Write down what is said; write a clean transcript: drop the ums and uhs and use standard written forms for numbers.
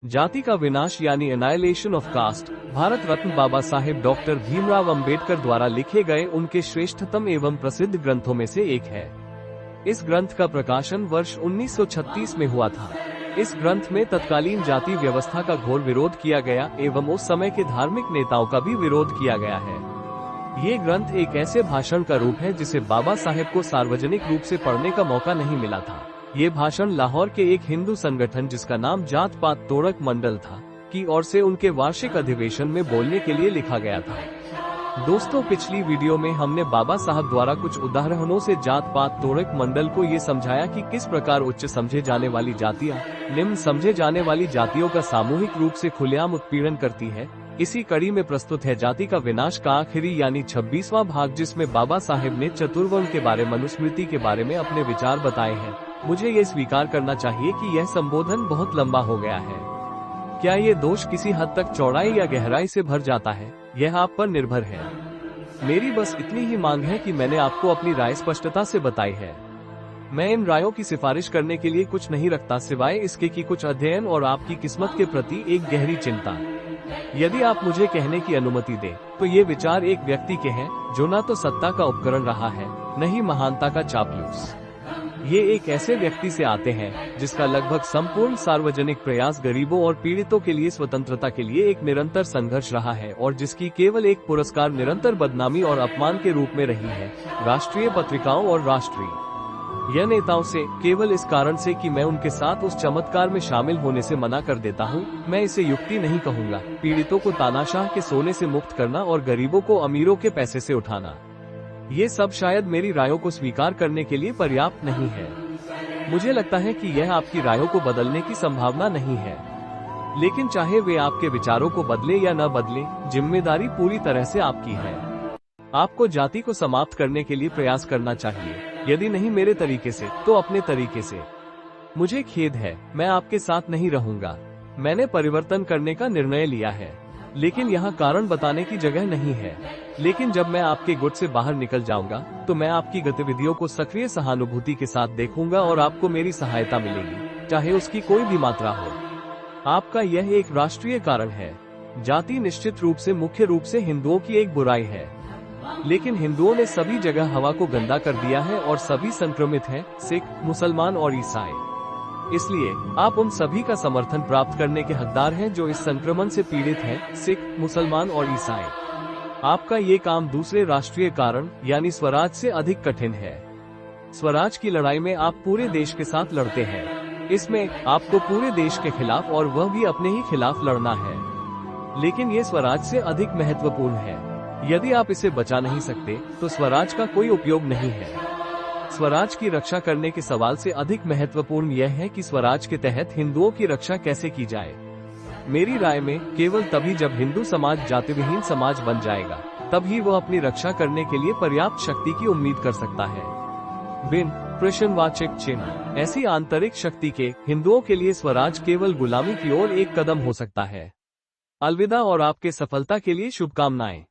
जाति का विनाश यानी annihilation of caste Bharat Ratna Baba Saheb doctor Bhimrao Ambedkar द्वारा लिखे गए उनके श्रेष्ठतम एवं प्रसिद्ध ग्रंथों में से एक है। इस ग्रंथ का प्रकाशन वर्ष 1936 में हुआ था। इस ग्रंथ में तत्कालीन जाति व्यवस्था का घोर विरोध किया गया एवं उस समय के धार्मिक नेताओं का भी विरोध किया गया है। ये ग्रंथ एक ऐसे भाषण का रूप है जिसे बाबा साहेब को सार्वजनिक रूप से पढ़ने का मौका नहीं मिला था। ये भाषण लाहौर के एक हिंदू संगठन जिसका नाम जात पात तोड़क मंडल था की ओर से उनके वार्षिक अधिवेशन में बोलने के लिए लिखा गया था। दोस्तों, पिछली वीडियो में हमने बाबा साहब द्वारा कुछ उदाहरणों से जात पात तोड़क मंडल को ये समझाया कि किस प्रकार उच्च समझे जाने वाली जातियां निम्न समझे जाने वाली जातियों का सामूहिक रूप से खुलेआम उत्पीड़न करती है। इसी कड़ी में प्रस्तुत है जाति का विनाश का आखिरी यानी 26वां भाग, जिसमें बाबा साहेब ने चतुर्वर्ण के बारे मनुस्मृति के बारे में अपने विचार बताए हैं। मुझे ये स्वीकार करना चाहिए कि यह संबोधन बहुत लंबा हो गया है। क्या ये दोष किसी हद तक चौड़ाई या गहराई से भर जाता है, यह आप पर निर्भर है। मेरी बस इतनी ही मांग है कि मैंने आपको अपनी राय स्पष्टता से बताई है। मैं इन रायों की सिफारिश करने के लिए कुछ नहीं रखता सिवाय इसके कि कुछ अध्ययन और आपकी किस्मत के प्रति एक गहरी चिंता। यदि आप मुझे कहने की अनुमति दें तो ये विचार एक व्यक्ति के हैं जो न तो सत्ता का उपकरण रहा है न ही महानता का चापलूस। ये एक ऐसे व्यक्ति से आते हैं जिसका लगभग संपूर्ण सार्वजनिक प्रयास गरीबों और पीड़ितों के लिए स्वतंत्रता के लिए एक निरंतर संघर्ष रहा है और जिसकी केवल एक पुरस्कार निरंतर बदनामी और अपमान के रूप में रही है राष्ट्रीय पत्रिकाओं और राष्ट्रीय नेताओं से, केवल इस कारण से कि मैं उनके साथ उस चमत्कार में शामिल होने से मना कर देता हूं। मैं इसे युक्ति नहीं कहूंगा। पीड़ितों को तानाशाह के सोने से मुक्त करना और गरीबों को अमीरों के पैसे से उठाना, ये सब शायद मेरी रायों को स्वीकार करने के लिए पर्याप्त नहीं है। मुझे लगता है कि यह आपकी रायों को बदलने की संभावना नहीं है, लेकिन चाहे वे आपके विचारों को बदले या न बदले, जिम्मेदारी पूरी तरह से आपकी है। आपको जाति को समाप्त करने के लिए प्रयास करना चाहिए, यदि नहीं मेरे तरीके से तो अपने तरीके से। मुझे खेद है, मैं आपके साथ नहीं रहूंगा। मैंने परिवर्तन करने का निर्णय लिया है, लेकिन यहाँ कारण बताने की जगह नहीं है। लेकिन जब मैं आपके गुट से बाहर निकल जाऊंगा तो मैं आपकी गतिविधियों को सक्रिय सहानुभूति के साथ देखूंगा और आपको मेरी सहायता मिलेगी, चाहे उसकी कोई भी मात्रा हो। आपका यह एक राष्ट्रीय कारण है। जाति निश्चित रूप से मुख्य रूप से हिंदुओं की एक बुराई है, लेकिन हिंदुओं ने सभी जगह हवा को गंदा कर दिया है और सभी संक्रमित हैं, सिख, मुसलमान और ईसाई। इसलिए आप उन सभी का समर्थन प्राप्त करने के हकदार हैं जो इस संक्रमण से पीड़ित हैं, सिख, मुसलमान और ईसाई। आपका ये काम दूसरे राष्ट्रीय कारण यानी स्वराज से अधिक कठिन है। स्वराज की लड़ाई में आप पूरे देश के साथ लड़ते हैं। इसमें आपको पूरे देश के खिलाफ और वह भी अपने ही खिलाफ लड़ना है, लेकिन ये स्वराज से अधिक महत्वपूर्ण है। यदि आप इसे बचा नहीं सकते तो स्वराज का कोई उपयोग नहीं है। स्वराज की रक्षा करने के सवाल से अधिक महत्वपूर्ण यह है कि स्वराज के तहत हिंदुओं की रक्षा कैसे की जाए। मेरी राय में केवल तभी जब हिंदू समाज जातिविहीन समाज बन जाएगा, तभी वह अपनी रक्षा करने के लिए पर्याप्त शक्ति की उम्मीद कर सकता है। बिन प्रश्नवाचक चिन्ह ऐसी आंतरिक शक्ति के हिंदुओं के लिए स्वराज केवल गुलामी की ओर एक कदम हो सकता है। अलविदा और आपके सफलता के लिए शुभकामनाएं।